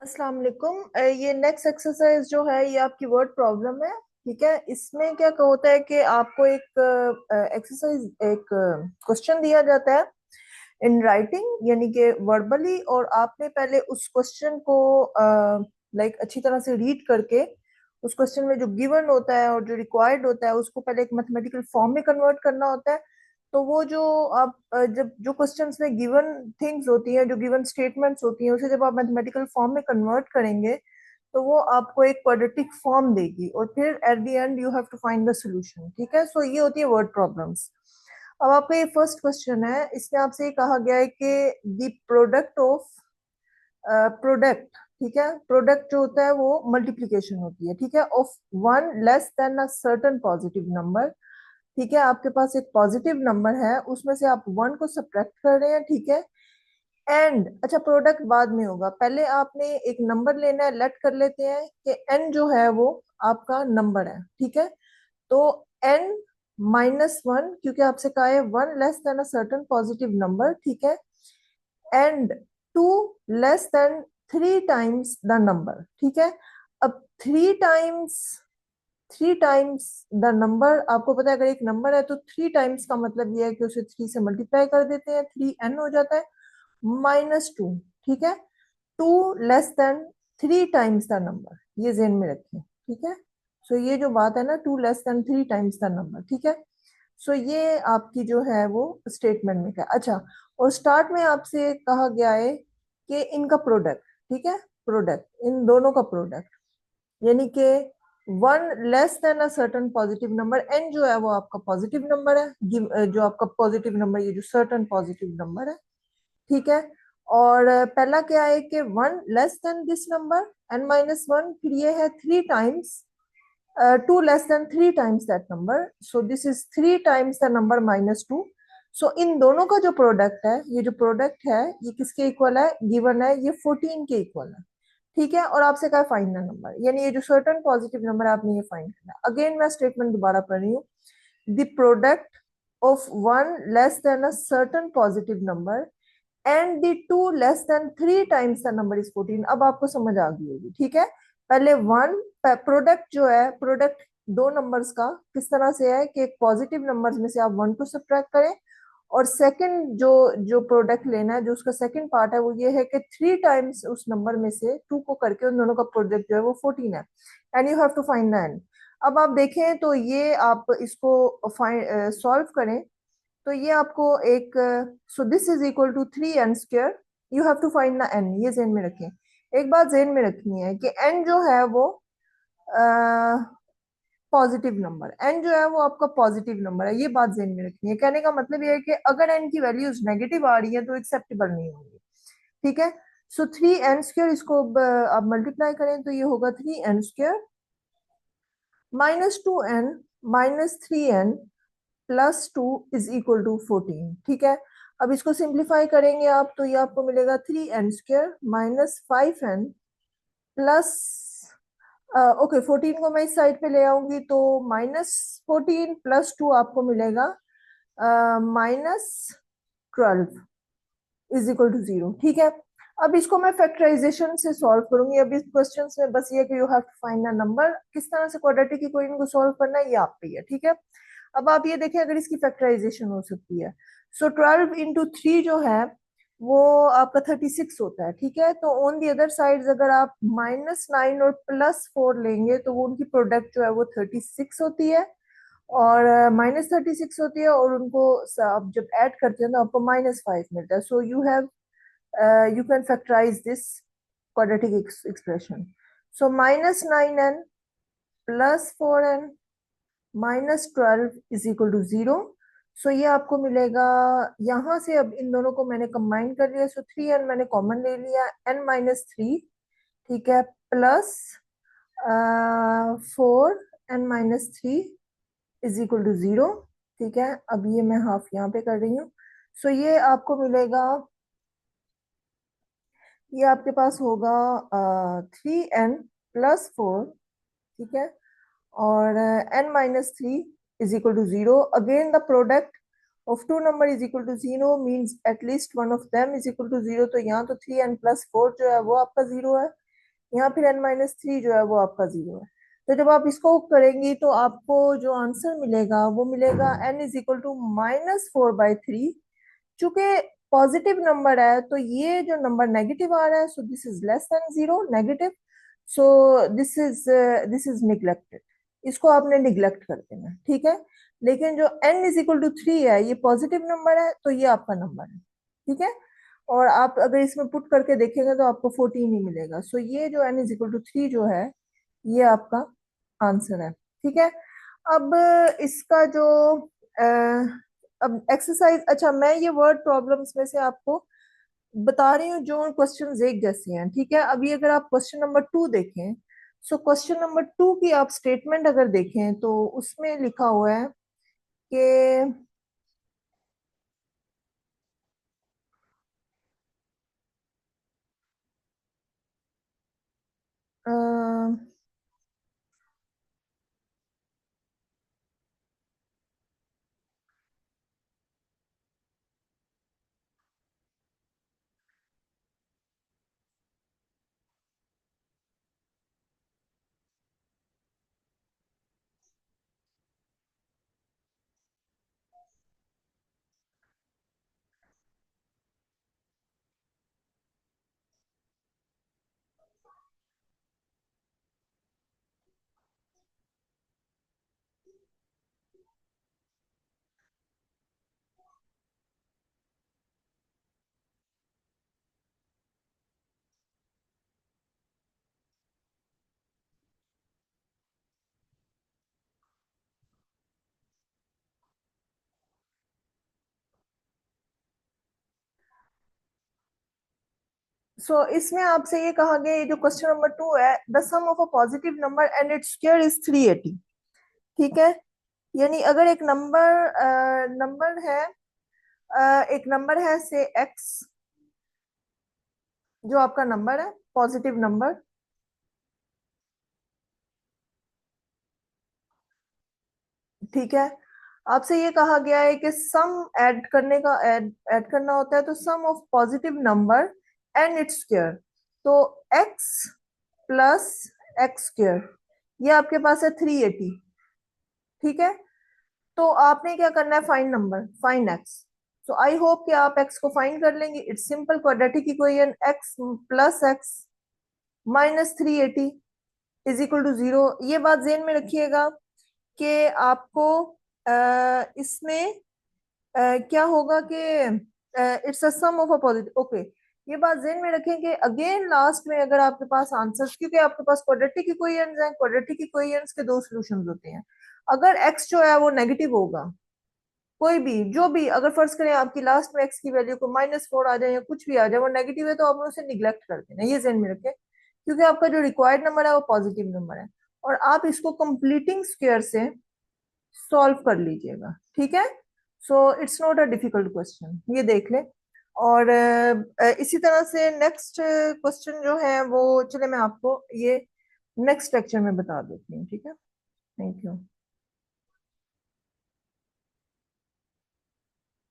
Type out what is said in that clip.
अस्सलाम वालेकुम। ये नेक्स्ट एक्सरसाइज जो है ये आपकी वर्ड प्रॉब्लम है। ठीक है, इसमें क्या होता है कि आपको एक एक्सरसाइज एक क्वेश्चन दिया जाता है इन राइटिंग, यानी कि वर्बली, और आपने पहले उस क्वेश्चन को लाइक अच्छी तरह से रीड करके उस क्वेश्चन में जो गिवन होता है और जो रिक्वायर्ड होता है उसको पहले एक मैथमेटिकल फॉर्म में कन्वर्ट करना होता है। तो वो जो आप जब जो क्वेश्चंस में गिवन थिंग्स होती हैं, जो गिवन स्टेटमेंट्स होती हैं, उसे जब आप मैथमेटिकल फॉर्म में कन्वर्ट करेंगे तो वो आपको एक क्वाड्रेटिक फॉर्म देगी और फिर at the end you have to find the solution. ठीक है, सो ये होती है वर्ड प्रॉब्लम्स। अब आपका ये फर्स्ट क्वेश्चन है, इसमें आपसे ये कहा गया है कि द प्रोडक्ट ऑफ प्रोडक्ट, ठीक है, प्रोडक्ट जो होता है वो मल्टीप्लीकेशन होती है, ठीक है, of one less than a certain positive number. ठीक है, आपके पास एक पॉजिटिव नंबर है, उसमें से आप वन को सब्ट्रैक्ट कर रहे हैं। ठीक है, एंड अच्छा प्रोडक्ट बाद में होगा, पहले आपने एक नंबर लेना है। लेट कर लेते हैं कि एन जो है वो आपका नंबर है। ठीक है, तो एन माइनस वन, क्योंकि आपसे कहा है one less than a certain positive number. ठीक है, and two less than three times the number. ठीक है, अब थ्री टाइम्स द नंबर, आपको पता है अगर एक नंबर है तो थ्री टाइम्स का मतलब ये है कि उसे थ्री से मल्टीप्लाई कर देते हैं, थ्री एन हो जाता है माइनस टू। ठीक है, two less than three times the number, ये जेन में रखें। ठीक है, सो ये जो बात है ना, two less than three times the number. ठीक है, सो ये आपकी जो है वो स्टेटमेंट में क्या। अच्छा, और स्टार्ट में आपसे कहा गया है कि इनका प्रोडक्ट, ठीक है, प्रोडक्ट, इन दोनों का प्रोडक्ट, यानी कि one less than a certain positive number. N जो है वो आपका पॉजिटिव नंबर है, जो आपका पॉजिटिव नंबर, ये जो सर्टन पॉजिटिव नंबर है। ठीक है, और पहला क्या है कि one less than this number N minus one, फिर ये है three times two less than three times that number, so this is three times the number minus two. So इन दोनों का जो प्रोडक्ट है, ये जो प्रोडक्ट है ये किसके इक्वल है, गिवन है ये 14 के इक्वल है। ठीक है, और आपसे कहा फाइंड द नंबर, यानी ये जो सर्टन पॉजिटिव नंबर है आपने ये फाइंड करना है। अगेन मैं स्टेटमेंट दोबारा पढ़ रही हूँ, the product of one less than a certain positive number and the two less than three times the number is 14। अब आपको समझ आ गई होगी। ठीक है, पहले वन, प्रोडक्ट जो है, प्रोडक्ट दो नंबर्स का किस तरह से है कि एक पॉजिटिव नंबर्स में से आप वन को सब्ट्रैक्ट करें, और सेकंड जो जो प्रोडक्ट लेना है, जो उसका सेकंड पार्ट है, वो ये है कि थ्री टाइम्स उस नंबर में से टू को करके उन दोनों का प्रोडक्ट जो है वो 14 है, and you have to find the n. अब आप देखें तो ये आप इसको सॉल्व करें तो ये आपको एक, so this is equal to three n square, you have to find the n, ये जेन में रखें। एक बात जेन में रखनी है कि एन जो है वो पॉजिटिव नंबर, एन जो है वो आपका पॉजिटिव नंबर है, ये बात जेन में रखनी है। कहने का मतलब ये है कि अगर एन की वैल्यूज नेगेटिव आ रही है तो एक्सेप्टेबल नहीं होंगी। ठीक है, सो थ्री एन स्क्र, इसको आप मल्टीप्लाई करें तो ये होगा three n square minus two n minus three n plus two is equal to 14। ठीक है, अब इसको सिंप्लीफाई करेंगे आप तो ये आपको मिलेगा three n square minus five n plus, okay 14 को मैं इस साइड पे ले आऊंगी तो माइनस 14 प्लस टू आपको मिलेगा minus 12 is equal to zero. ठीक है, अब इसको मैं फैक्टराइजेशन से सॉल्व करूंगी। अब इस क्वेश्चन में बस ये कि you have to find the number, किस तरह से क्वाड्रेटिक इक्वेशन को सॉल्व करना है ये आप पे है। ठीक है, अब आप ये देखें अगर इसकी फैक्टराइजेशन हो सकती है, सो 12 इंटू थ्री जो है वो आपका 36 होता है। ठीक है, तो ऑन दी अदर साइड अगर आप माइनस नाइन और प्लस फोर लेंगे तो वो उनकी प्रोडक्ट जो है वो 36 होती है, और माइनस 36 होती है, और उनको आप जब ऐड करते हैं तो आपको माइनस फाइव मिलता है। So you have you can factorize this quadratic expression. So minus 9n plus 4n minus 12 is equal to 0. सो ये आपको मिलेगा यहाँ से। अब इन दोनों को मैंने कंबाइन कर लिया, सो थ्री एन मैंने कॉमन ले लिया, एन माइनस थ्री, ठीक है, plus four n minus three is equal to zero. ठीक है, अब ये मैं हाफ यहाँ पे कर रही हूँ, सो ये आपको मिलेगा, ये आपके पास होगा थ्री एन प्लस फोर, ठीक है, और n minus three is equal to zero. Again the product of two number is equal to zero means at least one of them is equal to zero, तो यहाँ तो थ्री एन प्लस फोर जो है वो आपका जीरो है। यहाँ फिर n-3 जो है वो आपका 0 है। तो जब आप इसको करेंगी तो आपको जो आंसर मिलेगा वो मिलेगा n = -4/3। चूंकि पॉजिटिव नंबर है तो ये जो नंबर नेगेटिव आ रहा है, सो this is less than 0, negative. So this is neglected. इसको आपने निग्लेक्ट कर देना, ठीक है। लेकिन जो n = 3 है, ये पॉजिटिव नंबर है, तो ये आपका नंबर है, ठीक है। और आप अगर इसमें पुट करके देखेंगे तो आपको 14 ही मिलेगा। सो ये जो n = 3 जो है, ये आपका आंसर है, ठीक है। अब इसका जो अब एक्सरसाइज, अच्छा मैं ये वर्ड प्रॉब्लम्स में से आपको बता रही हूँ जो क्वेश्चन एक जैसे हैं, ठीक है। अभी अगर आप क्वेश्चन नंबर 2 देखें, सो क्वेश्चन नंबर 2 की आप स्टेटमेंट अगर देखें तो उसमें लिखा हुआ है कि अ, इसमें आपसे ये कहा गया, ये जो क्वेश्चन नंबर 2 है, the sum of a positive number and its square is 380, ठीक है। यानी अगर एक नंबर है, एक नंबर है से एक्स, जो आपका नंबर है पॉजिटिव नंबर, ठीक है। आपसे ये कहा गया है कि सम ऐड करने का ऐड करना होता है, तो sum of positive number and its square, तो एक्स प्लस एक्स स्क्वायर, ये आपके पास है 380, ठीक है। तो आपने क्या करना है, find number, find X. So I hope कि आप एक्स को फाइंड कर लेंगे। It's simple quadratic equation, X plus X minus 380 is equal to 0। ये बात ध्यान में रखिएगा कि आपको इसमें क्या होगा कि it's a sum of a positive, okay. ये बात ध्यान में रखें कि अगेन लास्ट में अगर आपके पास आंसर्स, क्योंकि आपके पास क्वाड्रेटिक इक्वेशंस हैं, क्वाड्रेटिक इक्वेशंस के दो सॉल्यूशंस होते हैं। अगर एक्स जो है वो नेगेटिव होगा, कोई भी जो भी, अगर फर्ज करें आपकी लास्ट में एक्स की वैल्यू को -4 आ जाए या कुछ भी आ जाए, वो नेगेटिव है, तो आपने उसे निग्लेक्ट कर देना, ये ध्यान में रखें। क्योंकि आपका जो रिक्वायर्ड नंबर है वो पॉजिटिव नंबर है, और आप इसको कंप्लीटिंग स्क्वायर से सॉल्व कर लीजिएगा, ठीक है। So it's not a difficult question, ये देख लें। और इसी तरह से नेक्स्ट क्वेश्चन जो है वो, चले मैं आपको ये नेक्स्ट लेक्चर में बता देती हूँ, ठीक है। Thank you.